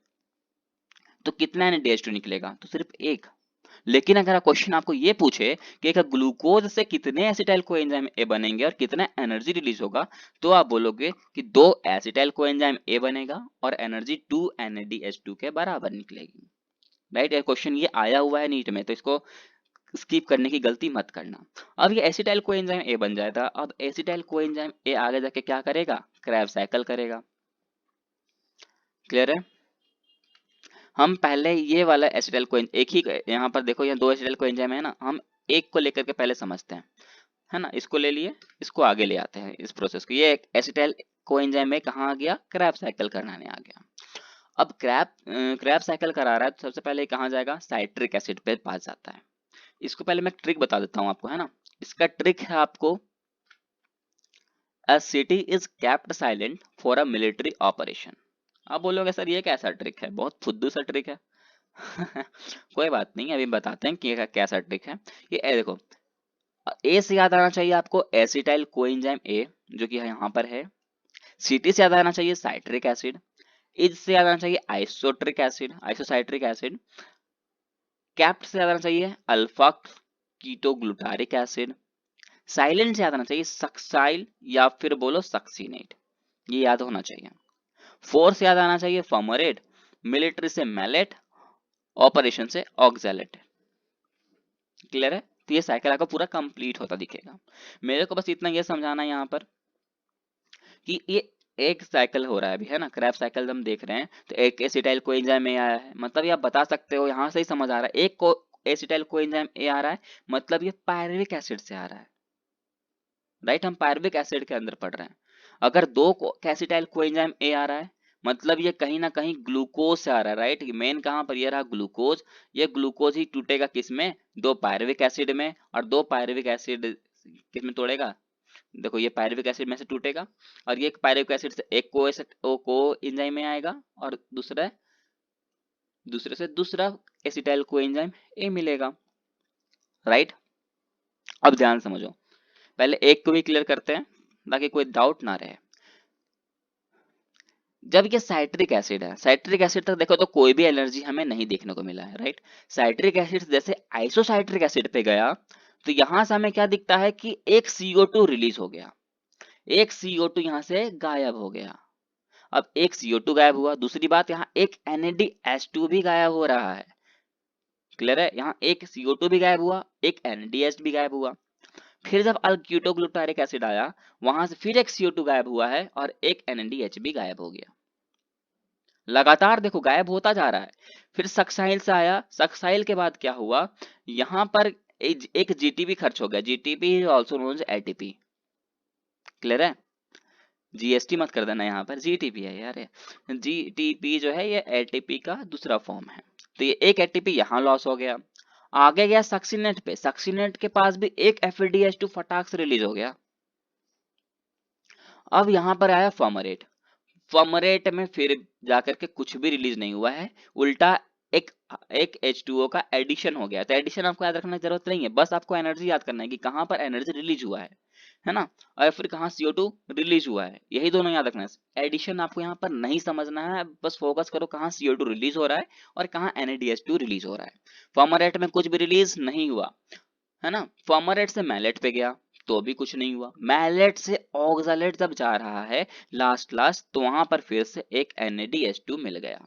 S2: तो कितना NADH2 निकलेगा? तो सिर्फ एक। लेकिन अगर क्वेश्चन आपको ये पूछे कि एक ग्लूकोज से कितने एसिटाइल कोएंजाइम ए बनेंगे और कितना एनर्जी रिलीज होगा, तो आप बोलोगे कि 2 एसिटाइल कोएंजाइम ए बनेगा और एनर्जी 2 NADH2 के बराबर निकलेगी। राइट, ये क्वेश्चन ये आया हुआ है नीट में, तो इसको स्किप करने की गलती मत करना। अब ये एसिटाइल कोएंजाइम ए बन जाएगा। अब एसिटाइल कोएंजाइम ए आगे जाके क्या करेगा, क्रैब्स साइकिल करेगा। क्लियर है? हम पहले ये वाला एसिटाइल कोएंजाइम, एक ही यहाँ पर देखो, यहाँ 2 एसिटाइल कोएंजाइम है ना, हम एक को लेकर के पहले समझते हैं, है ना। इसको ले लिए, इसको आगे ले आते हैं इस प्रोसेस को। ये एसिटाइल कोएंजाइम में कहाँ आ गया, क्रैब साइकिल कराने आ गया। अब क्रैब साइकिल करा रहा है तो सबसे पहले कहाँ जाएगा, साइट्रिक एसिड पे पास जाता है। इसको पहले मैं ट्रिक बता देता हूँ आपको, है ना। इसका ट्रिक है आपको, अ city is kept silent for a military operation. आप बोलोगे सर ये कैसा ट्रिक है, बहुत फुद्दू सा ट्रिक है। कोई बात नहीं, अभी बताते हैं कि कैसा ट्रिक है ये। देखो, ए से याद आना चाहिए आपको एसिटाइल कोएंजाइम ए, जो कि यहाँ पर है। सिटी से याद आना चाहिए साइट्रिक एसिड। इज से याद आना चाहिए आइसोट्रिक एसिड, आइसोसाइट्रिक एसिड। कैप्ट से याद आना चाहिए अल्फा कीटोग्लूटारिक एसिड। साइलेंट से याद आना चाहिए सक्साइल या फिर बोलो सक्सीनेट, ये याद होना चाहिए। फोर से याद आना चाहिए फॉर्मरेट। मिलिट्री से मैलेट। ऑपरेशन से ऑक्सैलेट। क्लियर है? तो ये साइकिल आपका पूरा कंप्लीट होता दिखेगा। मेरे को बस इतना ये समझाना है यहाँ पर कि ये एक साइकिल हो रहा है अभी, है ना। क्रैब साइकिल हम देख रहे हैं, तो एक एसिटाइल कोएंजाइम ए आया है, मतलब ये आप बता सकते हो, यहाँ से ही समझ आ रहा है। एक को एसिटाइल कोएंजाइम ए आ रहा है, मतलब ये पायरुविक एसिड से आ रहा है। राइट, हम पायरुविक एसिड के अंदर पढ़ रहे हैं। अगर दो एसिटाइल कोएंजाइम ए आ रहा है, मतलब ये कहीं ना कहीं ग्लूकोज से आ रहा है। राइट, मेन कहाँ पर ये रहा, ग्लूकोज। ये ग्लूकोज ही टूटेगा किस में, दो पायरुविक एसिड में। और दो पायरुविक एसिड किस में तोड़ेगा, देखो ये पायरुविक एसिड में से टूटेगा। और ये पायरुविक एसिड से एक को एंजाइम में आएगा और दूसरे से दूसरा एसिटाइल को एंजाइम ए मिलेगा। राइट, अब ध्यान समझो, पहले एक को भी क्लियर करते हैं ताकि कोई डाउट ना रहे। जब ये साइट्रिक एसिड है, साइट्रिक एसिड तक देखो तो कोई भी एनर्जी हमें नहीं देखने को मिला है। राइट, साइट्रिक एसिड जैसे आइसोसाइट्रिक एसिड पे गया, तो यहां से हमें क्या दिखता है कि एक CO2 रिलीज हो गया, एक CO2 यहां से गायब हो गया। अब एक CO2 गायब हुआ, दूसरी बात यहाँ एक NADH2 भी गायब हो रहा है। क्लियर है, यहाँ एक CO2 भी गायब हुआ, एक NADH भी गायब हुआ। फिर जब अल्क्यूटोग्लूटारिक एसिड आया, वहां से फिर एक CO2 गायब हुआ है और एक NADH भी गायब हो गया। लगातार देखो गायब होता जा रहा है। फिर सक्साइल से आया, सक्साइल के बाद क्या हुआ, यहाँ पर एक GTP खर्च हो गया। GTP also known as ATP। Clear है, GST मत कर देना, यहाँ पर GTP है यार। GTP जो है ये ATP का दूसरा फॉर्म है। तो ये एक ATP यहाँ लॉस हो गया। आगे गया सक्सीनेट पे, सक्सीनेट के पास भी एक FADH2 फटाक से रिलीज हो गया। अब यहाँ पर आया फॉर्मरेट। फॉर्मरेट में फिर जाकर के कुछ भी रिलीज नहीं हुआ है, उल्टा एक एक H2O का एडिशन हो गया। तो एडिशन आपको याद रखने की जरूरत नहीं है, बस आपको एनर्जी याद करना है कि कहाँ पर एनर्जी रिलीज हुआ है ना, और फिर कहाँ CO2 रिलीज हुआ है, यही दोनों याद रखना है। एडिशन आपको यहाँ पर नहीं समझना है, बस फोकस करो कहाँ CO2 रिलीज हो रहा है और कहाँ NADH2 रिलीज हो रहा है। फॉर्मरेट में कुछ भी रिलीज नहीं हुआ, है ना। फॉर्मरेट से मैलेट पे गया तो भी कुछ नहीं हुआ। मैलेट से ऑक्सैलेट जब जा रहा है लास्ट तो वहां पर फिर से एक NADH2 मिल गया।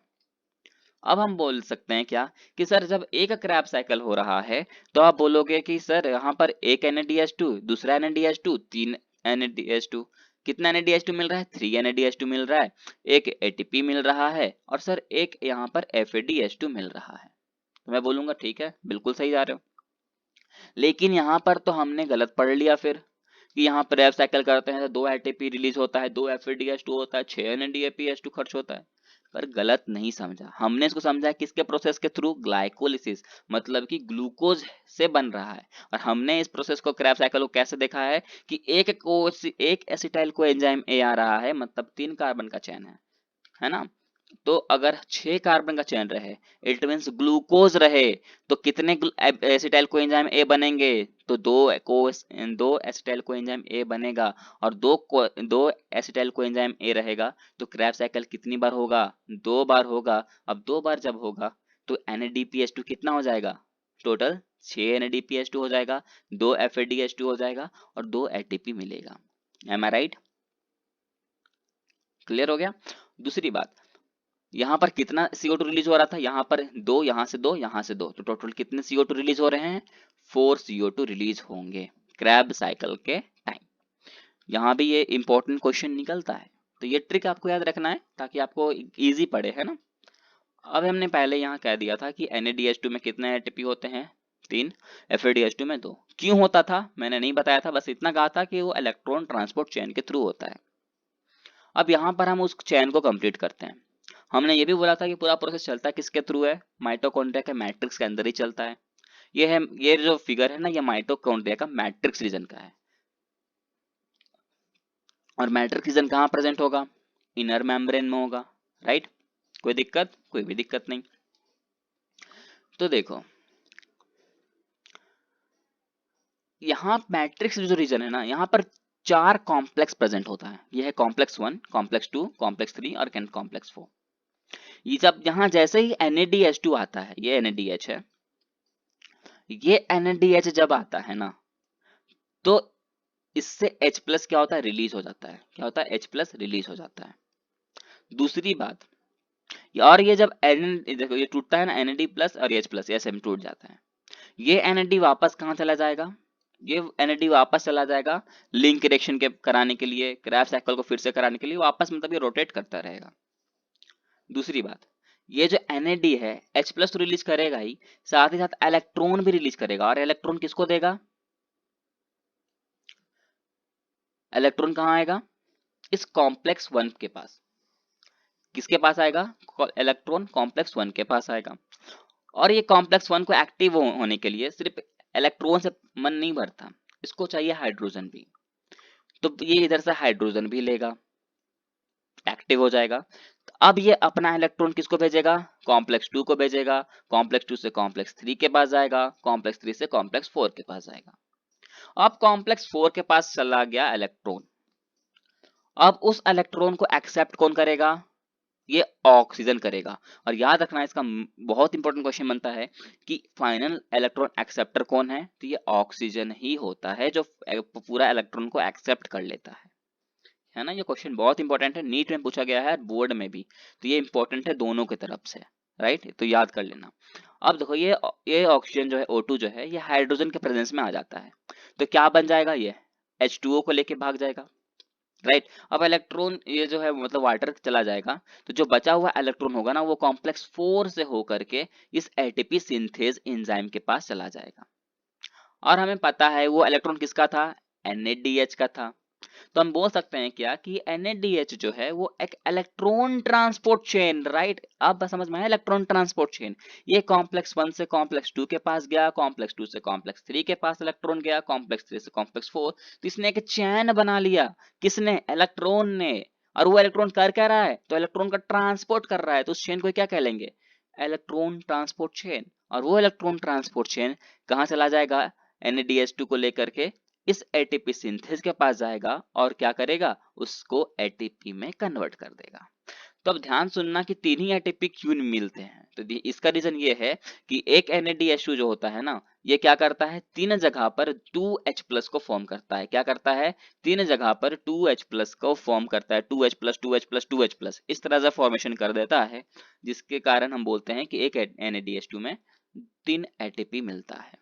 S2: अब हम बोल सकते हैं क्या कि सर जब एक क्रैब साइकिल हो रहा है, तो आप बोलोगे कि सर यहाँ पर एक NADH2, दूसरा NADH2, तीन NADH2। कितना NADH2 मिल रहा है, 3 NADH2 मिल रहा है। एक ATP मिल रहा है और सर एक यहाँ पर FADH2 मिल रहा है। तो मैं बोलूंगा ठीक है, बिल्कुल सही जा रहे हो। लेकिन यहाँ पर तो हमने गलत पढ़ लिया फिर, कि यहाँ पर रैप साइकिल करते हैं तो 2 ATP रिलीज होता है, 2 FADH2 होता है, 6 NADPH2 खर्च होता है। पर गलत नहीं समझा हमने, इसको समझा किसके प्रोसेस के थ्रू, ग्लाइकोलिसिस, मतलब कि ग्लूकोज से बन रहा है। और हमने इस प्रोसेस को, क्रैब साइकिल को कैसे देखा है कि एक एसिटाइल को एंजाइम ए आ रहा है, मतलब 3 कार्बन का चेन है ना। तो अगर 6 कार्बन का चेन रहे, इट मींस ग्लूकोज रहे, तो कितने एसिटाइल कोएंजाइम ए बनेंगे, तो दो एसिटाइल कोएंजाइम ए बनेगा। और दो एसिटाइल कोएंजाइम ए रहेगा, तो क्रैब साइकिल कितनी बार होगा, 2 बार होगा। अब 2 बार जब होगा तो NADPH2 कितना हो जाएगा, टोटल 6 NADPH2 हो जाएगा, 2 FADH2 हो जाएगा और 2 ATP मिलेगा। एम आई राइट? क्लियर हो गया। दूसरी बात, यहाँ पर कितना CO2 रिलीज हो रहा था, यहाँ पर 2, यहाँ से 2, यहाँ से 2, तो टोटल कितने CO2 रिलीज हो रहे हैं, 4 CO2 रिलीज होंगे क्रैब साइकिल के टाइम। यहाँ भी ये इंपॉर्टेंट क्वेश्चन निकलता है, तो ये ट्रिक आपको याद रखना है ताकि आपको इजी पड़े, है ना। अब हमने पहले यहाँ कह दिया था कि NADH2 में कितने ATP होते हैं, 3, FADH2 में 2। क्यों होता था मैंने नहीं बताया था, बस इतना कहा था कि वो इलेक्ट्रॉन ट्रांसपोर्ट चेन के थ्रू होता है। अब यहाँ पर हम उस चेन को कंप्लीट करते हैं। हमने ये भी बोला था कि पूरा प्रोसेस चलता है किसके थ्रू है, माइटोकॉन्ड्रिया के मैट्रिक्स के अंदर ही चलता है। ये जो फिगर है ना, ये माइटोकॉन्ड्रिया का मैट्रिक्स रीजन का है। और मैट्रिक्स रीजन कहाँ प्रेजेंट होगा, इनर मेम्ब्रेन में होगा, राइट। कोई दिक्कत, कोई भी दिक्कत नहीं। तो देखो यहाँ मैट्रिक्स जो रीजन है ना, यहाँ पर 4 कॉम्प्लेक्स प्रेजेंट होता है। यह है कॉम्प्लेक्स 1, कॉम्प्लेक्स 2, कॉम्प्लेक्स 3 और कॉम्प्लेक्स 4। ये जब यहाँ जैसे ही NADH2 आता है, ये NADH है, ये NADH जब आता है ना, तो इससे H+ क्या होता है, रिलीज हो जाता है। क्या होता है, H+ रिलीज हो जाता है। दूसरी बात, और ये जब देखो ये टूटता है ना, NAD+ और H+ ऐसे में टूट जाता है। ये NAD वापस कहाँ चला जाएगा, ये NAD वापस चला जाएगा लिंक रिएक्शन के कराने के लिए, क्रैब साइकिल को फिर से कराने के लिए वापस, मतलब ये रोटेट करता रहेगा। दूसरी बात, ये जो NAD है H+ तो रिलीज करेगा ही, साथ ही साथ इलेक्ट्रॉन भी रिलीज करेगा। और इलेक्ट्रॉन किसको देगा, इलेक्ट्रॉन कहाँ आएगा, इस कॉम्प्लेक्स 1 के पास। किसके पास आएगा, इलेक्ट्रॉन कॉम्प्लेक्स 1 के पास आएगा। और ये कॉम्प्लेक्स 1 को एक्टिव होने के लिए सिर्फ इलेक्ट्रॉन से मन नहीं भरता, इसको चाहिए हाइड्रोजन भी। तो ये इधर से हाइड्रोजन भी लेगा, एक्टिव हो जाएगा। तो अब ये अपना इलेक्ट्रॉन किसको भेजेगा, कॉम्प्लेक्स 2 को भेजेगा। कॉम्प्लेक्स 2 से कॉम्प्लेक्स 3 के पास जाएगा, कॉम्प्लेक्स 3 से कॉम्प्लेक्स 4 के पास जाएगा। अब कॉम्प्लेक्स 4 के पास चला गया इलेक्ट्रॉन। अब उस इलेक्ट्रॉन को एक्सेप्ट कौन करेगा, ये ऑक्सीजन करेगा। और याद रखना इसका बहुत इंपॉर्टेंट क्वेश्चन बनता है कि फाइनल इलेक्ट्रॉन एक्सेप्टर कौन है, तो ये ऑक्सीजन ही होता है जो पूरा इलेक्ट्रॉन को एक्सेप्ट कर लेता है ना। ये क्वेश्चन बहुत इंपॉर्टेंट है, नीट में पूछा गया है, बोर्ड में भी, तो ये इंपॉर्टेंट है दोनों की तरफ से, राइट, तो याद कर लेना। अब देखो ये ऑक्सीजन जो है O2 जो है, ये हाइड्रोजन के प्रेजेंस में आ जाता है, तो क्या बन जाएगा, ये H2O को लेके भाग जाएगा, राइट। अब इलेक्ट्रॉन ये जो है मतलब वाटर चला जाएगा, तो जो बचा हुआ इलेक्ट्रॉन होगा ना, वो कॉम्प्लेक्स 4 से होकर के इस ATP सिंथेज एंजाइम के पास चला जाएगा। और हमें पता है वो इलेक्ट्रॉन किसका था, NADH का था। तो हम बोल सकते हैं क्या कि NADH जो है वो एक इलेक्ट्रॉन ट्रांसपोर्ट चेन, राइट। अब बस समझ में आया, इलेक्ट्रॉन ट्रांसपोर्ट चेन। ये कॉम्प्लेक्स 1 से कॉम्प्लेक्स 2 के पास गया, कॉम्प्लेक्स 2 से कॉम्प्लेक्स 3 के पास इलेक्ट्रॉन गया, कॉम्प्लेक्स 3 से कॉम्प्लेक्स 4। तो इसने एक चैन बना लिया, किसने, इलेक्ट्रॉन ने। और वो इलेक्ट्रॉन कर क्या रहा है, तो इलेक्ट्रॉन का ट्रांसपोर्ट कर रहा है, तो उस चेन को क्या कह लेंगे, इलेक्ट्रॉन ट्रांसपोर्ट चेन। और वो इलेक्ट्रॉन ट्रांसपोर्ट चेन कहाँ चला जाएगा, NADH2 को लेकर के इस ATP सिंथेज के पास जाएगा और क्या करेगा, उसको ATP में कन्वर्ट कर देगा। तो अब ध्यान सुनना कि 3 ही ATP क्यों मिलते हैं, तो इसका रीजन ये है कि एक NADH2 जो होता है ना, ये क्या करता है, 3 जगह पर 2H+ को फॉर्म करता है। क्या करता है, 3 जगह पर 2H+ को फॉर्म करता है, 2H+, 2H+, 2H+, इस तरह से फॉर्मेशन कर देता है, जिसके कारण हम बोलते हैं कि एक NADH2 में 3 ATP मिलता है,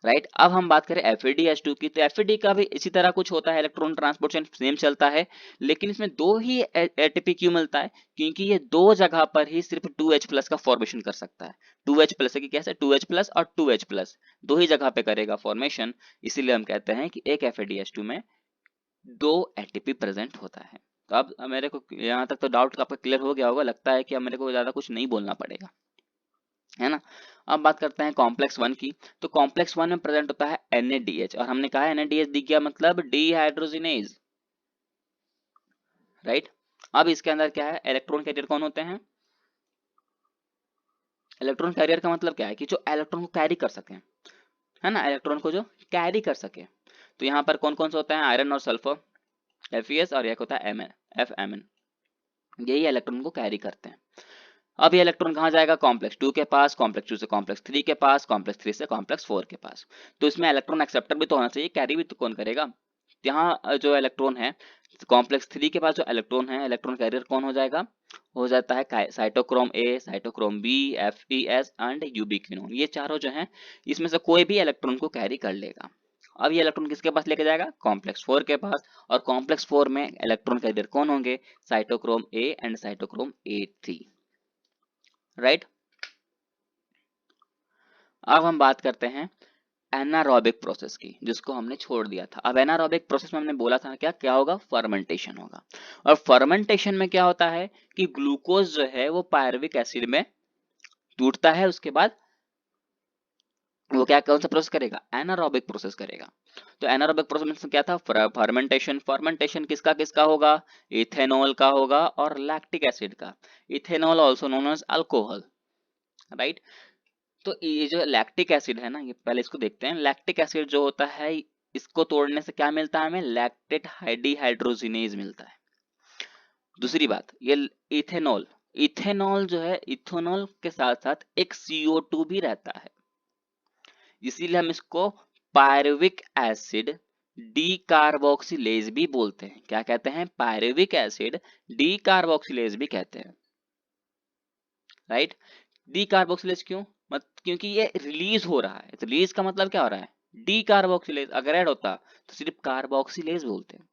S2: राइट। अब हम बात करें FADH2 की, तो FAD का भी इसी तरह कुछ होता है, इलेक्ट्रॉन ट्रांसपोर्ट चेन सेम चलता है, लेकिन इसमें 2 ही ATP क्यों मिलता है, क्योंकि ये 2 जगह पर ही सिर्फ 2H+ का फॉर्मेशन कर सकता है। 2H+ है कि कैसे, 2H+ और 2H+, 2 ही जगह पे करेगा फॉर्मेशन, इसीलिए हम कहते हैं कि एक FADH2 में 2 ATP प्रेजेंट होता है। तो अब मेरे को यहाँ तक तो डाउट आपका क्लियर हो गया होगा, लगता है कि अब मेरे को ज्यादा कुछ नहीं बोलना पड़ेगा, है ना। अब बात करते हैं कॉम्प्लेक्स 1 की, तो कॉम्प्लेक्स 1 में प्रेजेंट होता है NADH, और हमने कहा NADH दिख गया मतलब डिहाइड्रोजिनेज, राइट। अब इसके अंदर क्या है, इलेक्ट्रॉन कैरियर कौन होते हैं, इलेक्ट्रॉन कैरियर का मतलब क्या है कि जो इलेक्ट्रॉन को कैरी कर सके, है ना, इलेक्ट्रॉन को जो कैरी कर सके। तो यहाँ पर कौन कौन से होता है, आयरन और सल्फर, Fe और एक होता है FMn, यही इलेक्ट्रॉन को कैरी करते हैं। अब ये इलेक्ट्रॉन कहाँ जाएगा, कॉम्प्लेक्स 2 के पास, कॉम्प्लेक्स 2 से कॉम्प्लेक्स 3 के पास, कॉम्प्लेक्स 3 से कॉम्प्लेक्स 4 के पास। तो इसमें इलेक्ट्रॉन एक्सेप्टर भी तो होना चाहिए, कैरी भी तो कौन करेगा। यहाँ जो इलेक्ट्रॉन है कॉम्प्लेक्स 3 के पास जो इलेक्ट्रॉन है, इलेक्ट्रॉन कैरियर कौन हो जाएगा, हो जाता है cytochrome A, cytochrome B, FeS and ubiquinone. ये चारों जो हैं इसमें से कोई भी इलेक्ट्रॉन को कैरी कर लेगा। अब ये इलेक्ट्रॉन किसके पास लेके जाएगा, कॉम्प्लेक्स 4 के पास, और कॉम्प्लेक्स 4 में इलेक्ट्रॉन कैरियर कौन होंगे, cytochrome A and cytochrome A3, right. अब हम बात करते हैं एनारोबिक प्रोसेस की, जिसको हमने छोड़ दिया था। अब एनारोबिक प्रोसेस में हमने बोला था क्या क्या होगा, फर्मेंटेशन होगा। और फर्मेंटेशन में क्या होता है कि ग्लूकोज जो है वो पायरुविक एसिड में टूटता है, उसके बाद वो क्या कौन सा प्रोसेस करेगा, एनारोबिक प्रोसेस करेगा। तो एनारोबिक प्रोसेस में क्या था, फर्मेंटेशन। फर्मेंटेशन किसका किसका होगा, इथेनॉल का होगा और लैक्टिक एसिड का। Ethanol also known as alcohol, right. तो ये जो लैक्टिक एसिड है ना, ये पहले इसको देखते हैं। लैक्टिक एसिड जो होता है इसको तोड़ने से क्या मिलता है हमें, लैक्टेट हाइड्रोजिनेज मिलता है। दूसरी बात, ये इथेनॉल, इथेनॉल जो है इथेनॉल के साथ साथ एक CO2 भी रहता है, इसीलिए हम इसको पायरुविक एसिड डी कार्बोक्सिलेज भी बोलते हैं। क्या कहते हैं, पायरुविक एसिड डी कार्बोक्सिलेज भी कहते हैं, राइट। डी कार्बोक्सिलेज क्यों, मत क्योंकि ये रिलीज हो रहा है। रिलीज का मतलब क्या हो रहा है, डी कार्बोक्सिलेज। अगर ऐड होता तो सिर्फ कार्बोक्सिलेज बोलते हैं,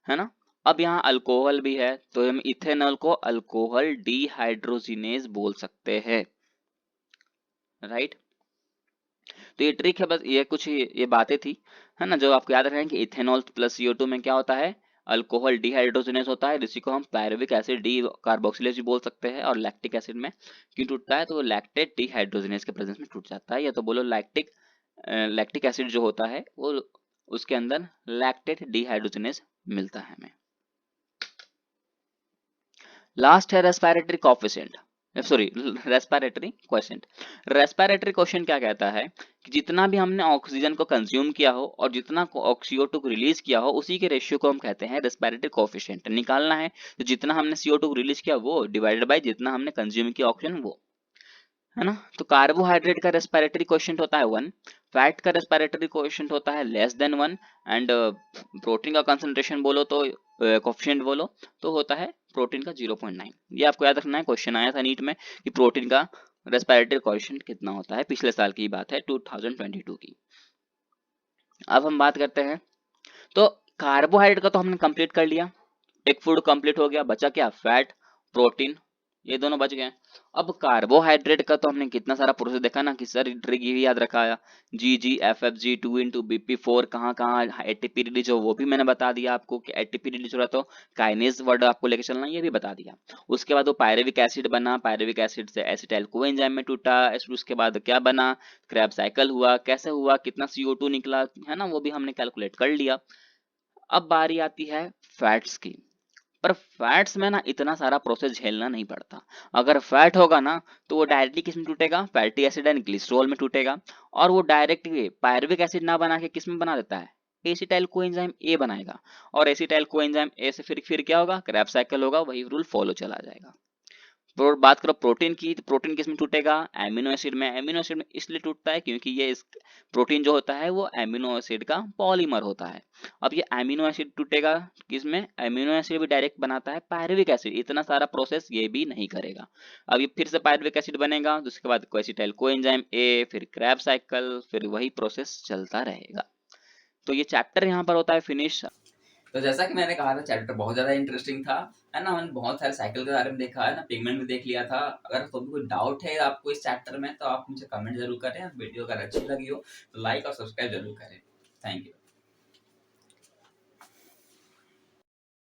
S2: है ना। अब यहाँ अल्कोहल भी है, तो हम इथेनॉल को अल्कोहल डीहाइड्रोजिनेज बोल सकते हैं, राइट। तो ये ट्रिक है, बस ये कुछ ये बातें थी, है ना, जो आपको याद रखें कि इथेनॉल प्लस CO2 में क्या होता है, अल्कोहल डीहाइड्रोजिनेज होता है, जिसी को हम पायरुविक एसिड डी कार्बोक्सिलेज भी बोल सकते हैं। और लैक्टिक एसिड में क्यों टूटता है, तो वो लैक्टेट डीहाइड्रोजिनेज के प्रेजेंस में टूट जाता है, या तो बोलो लैक्टिक एसिड जो होता है वो उसके अंदर लैक्टेट डीहाइड्रोजिनेज मिलता है हमें। लास्ट है respiratory coefficient, sorry respiratory quotient. Respiratory quotient क्या कहता है कि जितना भी हमने ऑक्सीजन को कंज्यूम किया हो और जितना CO2 को रिलीज किया हो, उसी के रेशियो को हम कहते हैं रेस्पिरेटरी कोफिशिएंट। निकालना है तो जितना हमने CO2 को रिलीज किया वो डिवाइडेड बाय जितना हमने कंज्यूम किया ऑक्सीजन वो, है ना। तो कार्बोहाइड्रेट का रेस्पिरेटरी क्वोशिएंट होता है 1, फैट का रेस्पिरेटरी क्वोशिएंट होता है लेस देन 1, एंड प्रोटीन का कंसंट्रेशन बोलो तो कोफिशिएंट बोलो तो होता है प्रोटीन का 0.9। ये आपको याद रखना है, क्वेश्चन आया था नीट में कि प्रोटीन का रेस्पिरेटरी क्वोशिएंट कितना होता है, पिछले साल की बात है 2022 की। अब हम बात करते हैं, तो कार्बोहाइड्रेट का तो हमने कंप्लीट कर लिया, एक फूड कंप्लीट हो गया, बचा क्या, फैट, प्रोटीन, ये दोनों बच गए। अब कार्बोहाइड्रेट का तो हमने कितना सारा प्रोसेस देखा ना कि सर ट्रिक ये भी याद रखा है, GGFFG 2 into BP4 कहाँ कहाँ ATP रिलीज हो, वो भी मैंने बता दिया आपको कि ATP रिलीज हो रहा तो काइनेज वर्ड आपको लेके चलना, ये भी बता दिया। उसके बाद वो पायरुविक एसिड बना, पायरुविक एसिड से एसिटाइल कोएंजाइम में टूटा, उसके बाद क्या बना, क्रैब साइकिल हुआ, कैसे हुआ, कितना CO2 निकला, है ना, वो भी हमने कैलकुलेट कर लिया। अब बारी आती है फैट्स की, पर फैट्स में ना इतना सारा प्रोसेस झेलना नहीं पड़ता। अगर फैट होगा ना तो वो डायरेक्टली किस में टूटेगा, फैटी एसिड एंड ग्लिसरॉल में टूटेगा, और वो डायरेक्टली पायरुविक एसिड ना बना के किस में बना देता है, एसिटाइल कोएंजाइम ए बनाएगा, और एसिटाइल कोएंजाइम ए से फिर क्या होगा, क्रैब साइकिल होगा, वही रूल फॉलो चला जाएगा। बात करो प्रोटीन की, तो प्रोटीन किस में टूटेगा, एमिनो एसिड में। एमिनो एसिड में इसलिए टूटता है क्योंकि ये इस प्रोटीन जो होता है वो एमिनो एसिड का पॉलीमर होता है। अब ये एमिनो एसिड टूटेगा किसमें, एमिनो एसिड भी डायरेक्ट बनाता है पायरुविक एसिड, इतना सारा प्रोसेस ये भी नहीं करेगा। अब ये फिर से पायरुविक एसिड बनेगा, तो उसके बाद एसिटाइल कोएंजाइम ए, फिर क्रैब साइकिल, फिर वही प्रोसेस चलता रहेगा। तो ये चैप्टर यहाँ पर होता है फिनिश।
S1: तो जैसा कि मैंने कहा था चैप्टर बहुत ज़्यादा इंटरेस्टिंग था, है ना। मैंने बहुत सारे साइकिल के बारे में देखा है ना, पिगमेंट भी देख लिया था। अगर तो भी कोई डाउट है आपको इस चैप्टर में तो आप मुझे कमेंट जरूर करें। वीडियो अगर अच्छी लगी हो तो लाइक और सब्सक्राइब जरूर करें। Thank you.